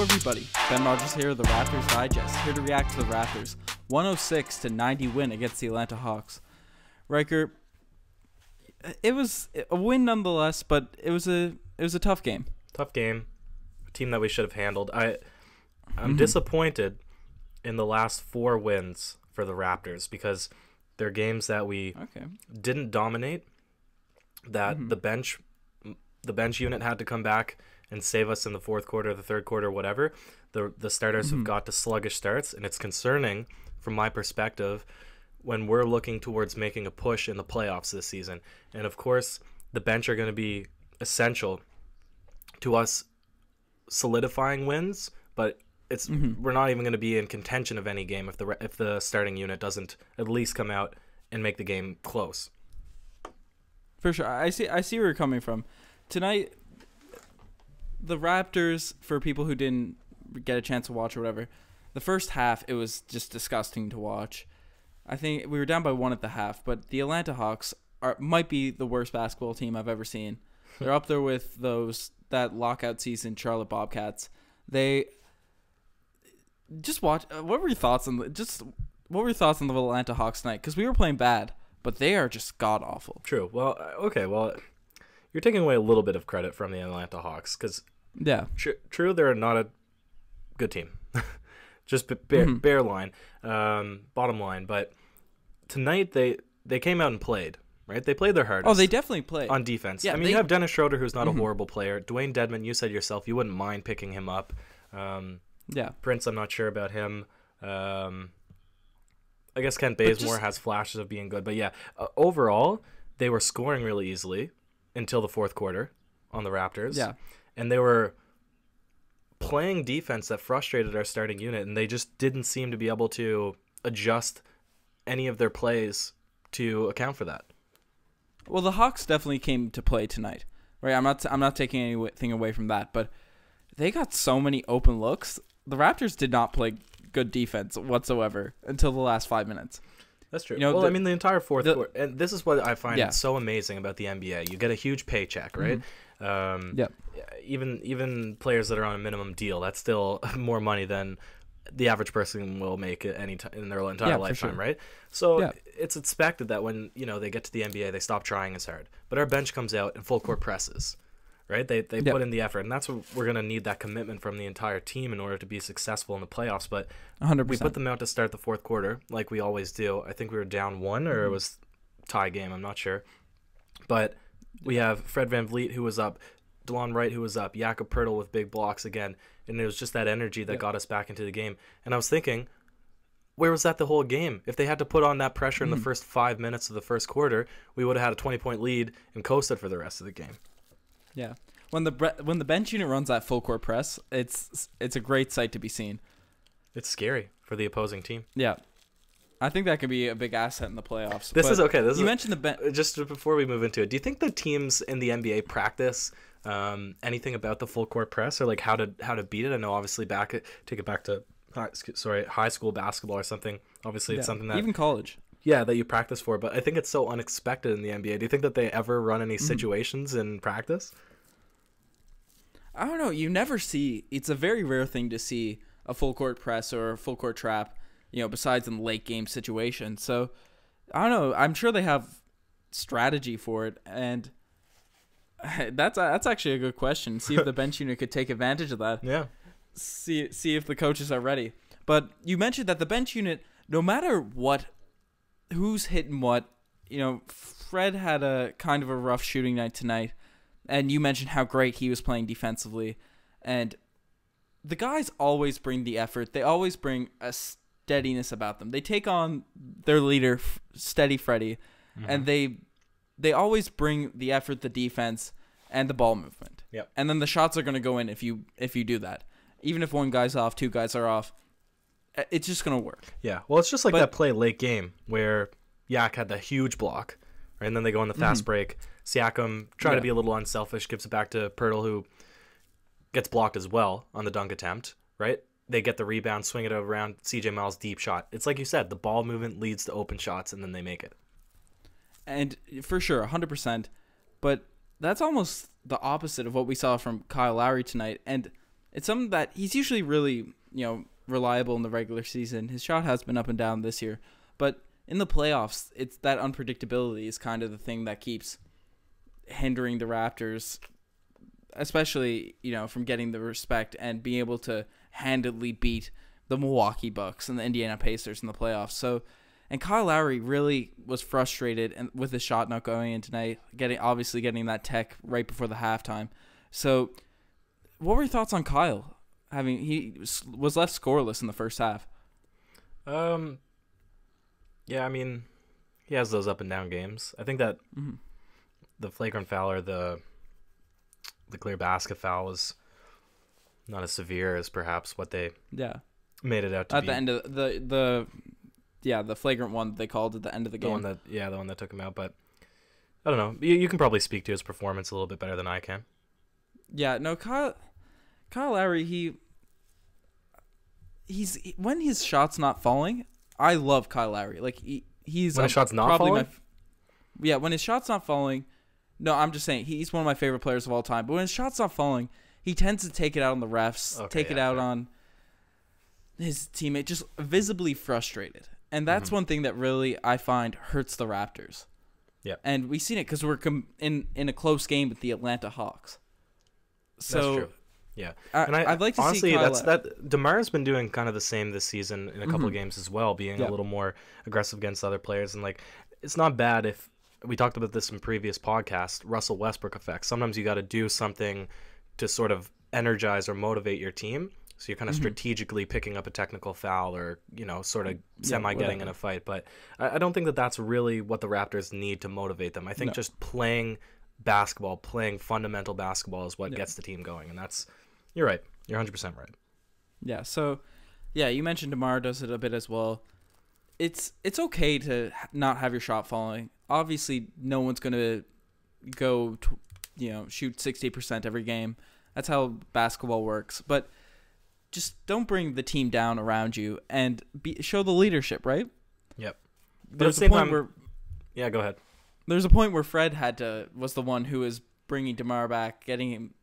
Hello everybody, Ben Rogers here, the Raptors Digest, here to react to the Raptors' 106-90 win against the Atlanta Hawks. Riker, it was a win nonetheless, but it was a tough game. Tough game, a team that we should have handled. I'm disappointed in the last 4 wins for the Raptors because they're games that we didn't dominate, that the bench unit had to come back and save us in the fourth quarter, the third quarter, whatever. The starters have got to sluggish starts, and it's concerning from my perspective when we're looking towards making a push in the playoffs this season. And of course, the bench are going to be essential to us solidifying wins, but it's we're not even going to be in contention of any game if the starting unit doesn't at least come out and make the game close. For sure. I see where you're coming from. Tonight, the Raptors, for people who didn't get a chance to watch or whatever, the first half, it was just disgusting to watch. I think we were down by 1 at the half, but the Atlanta Hawks might be the worst basketball team I've ever seen. They're up there with that lockout season Charlotte Bobcats. They just watch. What were your thoughts on the Atlanta Hawks tonight? Because we were playing bad, but they are just god awful. True. Well, okay. Well, you're taking away a little bit of credit from the Atlanta Hawks because true, they're not a good team. Just bare line, bottom line. But tonight they came out and played. Right, they played their hardest. Oh, they definitely played on defense. Yeah, I mean, you have Dennis Schroeder, who's not a horrible player. Dwayne Dedmon, you said yourself you wouldn't mind picking him up. Prince, I'm not sure about him. I guess Kent Bazemore has flashes of being good, but yeah, overall they were scoring really easily until the fourth quarter on the Raptors. Yeah, and they were playing defense that frustrated our starting unit, and they just didn't seem to be able to adjust any of their plays to account for that. Well, the Hawks definitely came to play tonight, right? I'm not taking anything away from that, but they got so many open looks. The Raptors did not play good defense whatsoever until the last 5 minutes. That's true. Well, I mean, the entire fourth quarter, and this is what I find so amazing about the NBA. You get a huge paycheck, right? Even players that are on a minimum deal, that's still more money than the average person will make at any time in their entire lifetime, right? So it's expected that when they get to the NBA, they stop trying as hard. But our bench comes out and full court presses, right? They put in the effort, and that's what we're going to need, that commitment from the entire team in order to be successful in the playoffs. But 100%. We put them out to start the fourth quarter like we always do. I think we were down 1 or it was tie game. I'm not sure. But we have Fred VanVleet, who was up, DeLon Wright, who was up, Jakob Poeltl with big blocks again, and it was just that energy that got us back into the game. And I was thinking, where was that the whole game? If they had to put on that pressure in the first 5 minutes of the first quarter, we would have had a 20-point lead and coasted for the rest of the game. Yeah, when the bench unit runs that full court press, it's a great sight to be seen. It's scary for the opposing team. Yeah, I think that could be a big asset in the playoffs. You mentioned the bench. Just before we move into it, do you think the teams in the NBA practice anything about the full court press or like how to beat it? I know obviously take it back to high school basketball or something. Obviously it's something that even college. Yeah, that you practice for, but I think it's so unexpected in the NBA. Do you think that they ever run any situations in practice? I don't know. You never see. It's a very rare thing to see a full court press or a full court trap, besides in late game situations. So I don't know. I'm sure they have strategy for it, and that's actually a good question. See if the bench unit could take advantage of that. Yeah. See if the coaches are ready. But you mentioned that the bench unit, no matter who's hitting what, Fred had a kind of a rough shooting night tonight, and you mentioned how great he was playing defensively, and the guys always bring the effort. They always bring a steadiness about them. They take on their leader, Steady Freddy, and they always bring the effort, the defense, and the ball movement. Yep. And then the shots are going to go in if you do that. Even if one guy's off, 2 guys are off, it's just going to work. Yeah. Well, it's just like that play late game where Yak had the huge block, right? And then they go on the fast break. Siakam tried to be a little unselfish, gives it back to Poeltl, who gets blocked as well on the dunk attempt, right? They get the rebound, swing it around, CJ Miles deep shot. It's like you said, the ball movement leads to open shots, and then they make it. And for sure, 100%. But that's almost the opposite of what we saw from Kyle Lowry tonight. And it's something that he's usually really, reliable in the regular season. His shot has been up and down this year, but in the playoffs, it's that unpredictability is kind of the thing that keeps hindering the Raptors, especially, from getting the respect and being able to handedly beat the Milwaukee Bucks and the Indiana Pacers in the playoffs. So, and Kyle Lowry really was frustrated and with his shot not going in tonight, getting that tech right before the halftime. So, what were your thoughts on Kyle? He was left scoreless in the first half. Yeah, I mean, he has those up and down games. I think that the flagrant foul or the clear basket foul was not as severe as perhaps what they made it out to be. At the end of the flagrant one they called at the end of the game. The one that took him out. But I don't know. You can probably speak to his performance a little bit better than I can. Yeah, no, Kyle Lowry, he's when his shot's not falling, I love Kyle Lowry. Like he's when his shot's not falling. When his shot's not falling. No, I'm just saying he's one of my favorite players of all time. But when his shot's not falling, he tends to take it out on the refs, on his teammate, just visibly frustrated. And that's one thing that really I find hurts the Raptors. Yeah, and we've seen it because we're in a close game with the Atlanta Hawks. So, that's true. Yeah, and I'd like to honestly, see that DeMar's been doing kind of the same this season in a couple of games as well, being a little more aggressive against other players. And it's not bad if we talked about this in previous podcasts, Russell Westbrook effect. Sometimes you got to do something to sort of energize or motivate your team. So you're kind of strategically picking up a technical foul or, sort of getting in a fight. But I don't think that that's really what the Raptors need to motivate them. I think just playing basketball, playing fundamental basketball is what gets the team going. And you're right. You're 100% right. Yeah. So, you mentioned DeMar does it a bit as well. It's okay to not have your shot falling. Obviously, no one's going to go, shoot 60% every game. That's how basketball works. But just don't bring the team down around you and show the leadership, right? Yep. But there's at the same time, go ahead. There's a point where Fred was the one who was bringing DeMar back, getting him,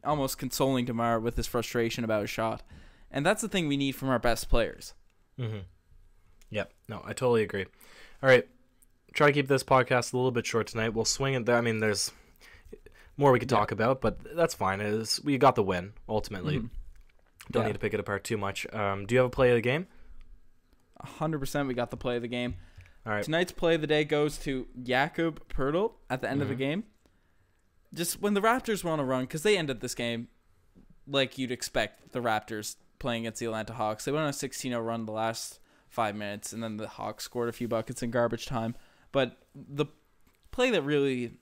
almost consoling DeMar with his frustration about his shot. And that's the thing we need from our best players. Mm-hmm. Yep. No, I totally agree. All right. Try to keep this podcast a little bit short tonight. We'll swing it there. I mean, there's more we could talk about, but that's fine. We got the win, ultimately. Don't need to pick it apart too much. Do you have a play of the game? 100% we got the play of the game. All right. Tonight's play of the day goes to Jakob Poeltl at the end of the game. Just when the Raptors were on a run, because they ended this game like you'd expect the Raptors playing against the Atlanta Hawks. They went on a 16-0 run the last 5 minutes, and then the Hawks scored a few buckets in garbage time. But the play that really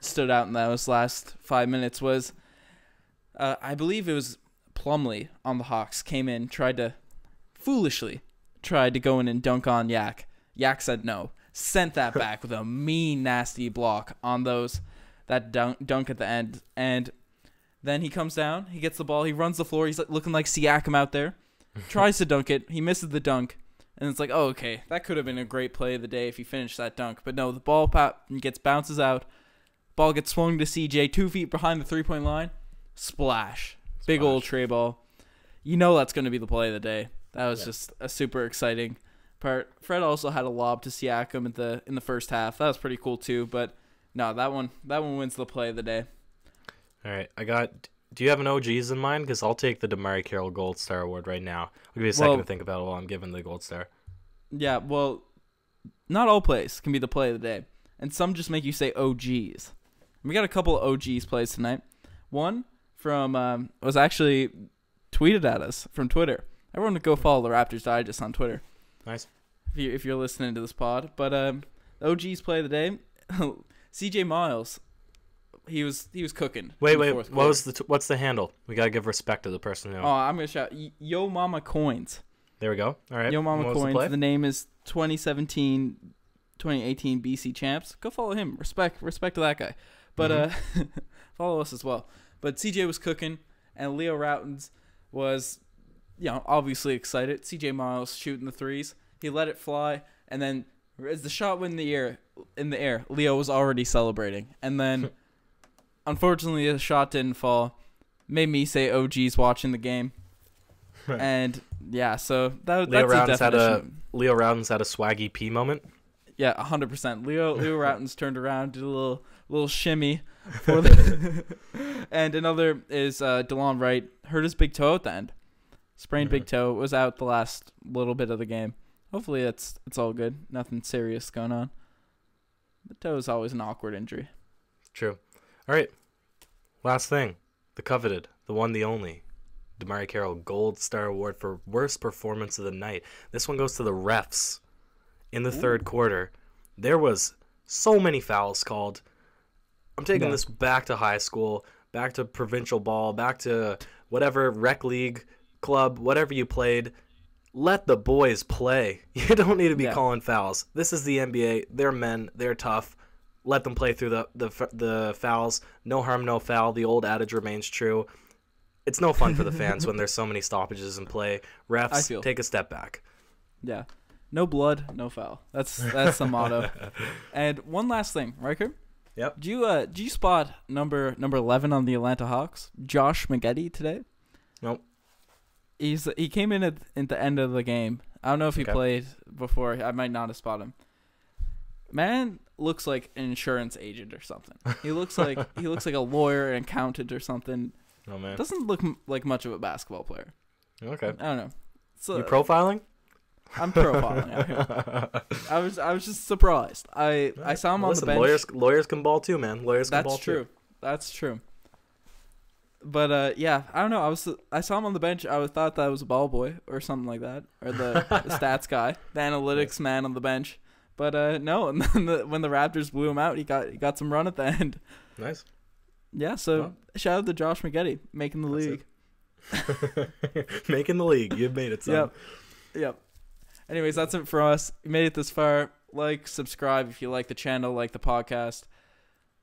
stood out in those last 5 minutes was, I believe it was Plumlee on the Hawks, came in, foolishly tried to go in and dunk on Yak. Yak said no, sent that back with a mean, nasty block on that dunk at the end. And then he comes down, he gets the ball, he runs the floor, he's looking like Siakam out there, tries to dunk it, he misses the dunk, and it's like, oh, okay, that could have been a great play of the day if he finished that dunk. But no, the ball bounces out, ball gets swung to CJ 2 feet behind the 3-point line, splash. Big old tray ball. That's going to be the play of the day. That was just a super exciting part. Fred also had a lob to Siakam in the first half. That was pretty cool too. But no, that one wins the play of the day. All right, do you have an OGs in mind? Because I'll take the DeMar Carroll Gold Star Award right now. I'll give you a second to think about it while I'm giving the Gold Star. Yeah, well, not all plays can be the play of the day, and some just make you say OGs. We got a couple of OGs plays tonight. One from was actually tweeted at us from Twitter. Everyone go follow the Raptors Digest on Twitter. Nice. If you're listening to this pod. But OG's play of the day, CJ Miles. He was cooking. Wait. What's the handle? We gotta give respect to the person who. Oh, I'm gonna shout Yo Mama Coins. There we go. All right. Yo Mama Coins. The name is 2017, 2018 BC champs. Go follow him. Respect to that guy. But follow us as well. But CJ was cooking, and Leo Routens was, obviously excited. CJ Miles shooting the threes. He let it fly, and then as the shot went in the air, Leo was already celebrating. And then, unfortunately, the shot didn't fall. made me say, "Oh, geez," watching the game. And yeah, so that's Leo a definition. Leo Rowden's had a swaggy P moment. Yeah, 100%. Leo Rowton's turned around, did a little shimmy for the and another is DeLon Wright hurt his big toe at the end. Sprained big toe, was out the last little bit of the game. Hopefully it's all good. Nothing serious going on. The toe is always an awkward injury. True. All right. Last thing. The coveted, the one, the only. DeMarre Carroll Gold Star Award for worst performance of the night. This one goes to the refs. In the third quarter, there was so many fouls called. I'm taking this back to high school, back to provincial ball, back to whatever rec league, club, whatever you played. Let the boys play. You don't need to be calling fouls. This is the NBA. They're men. They're tough. Let them play through the fouls. No harm, no foul. The old adage remains true. It's no fun for the fans when there's so many stoppages in play. Refs, take a step back. Yeah. No blood, no foul. That's the motto. And one last thing, Riker. Yep. Do you spot number 11 on the Atlanta Hawks, Josh Maggette, today? Nope. He came in at the end of the game. I don't know if he played before. I might not have spotted him. Man looks like an insurance agent or something. He looks like a lawyer, an accountant or something. Oh man. Doesn't look like much of a basketball player. Okay. I don't know. So, you profiling? I'm profiling out here. I was just surprised. I saw him on the bench. Lawyers can ball too, man. Lawyers can ball too. That's true. But yeah, I don't know. I saw him on the bench. I thought that was a ball boy or something like that, or the stats guy, the analytics man on the bench. But no, and then when the Raptors blew him out, he got some run at the end. Nice. Yeah. So shout out to Josh Maggette making the league. Making the league. You made it, son. Yep. Anyways, that's it for us. You made it this far. Like, subscribe if you like the channel, like the podcast.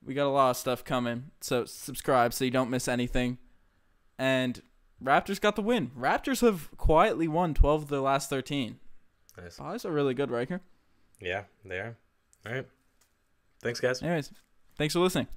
We got a lot of stuff coming, so subscribe so you don't miss anything. And Raptors got the win. Raptors have quietly won 12 of their last 13. Nice. Buys are really good, Riker. Yeah, they are. All right. Thanks, guys. Anyways, thanks for listening.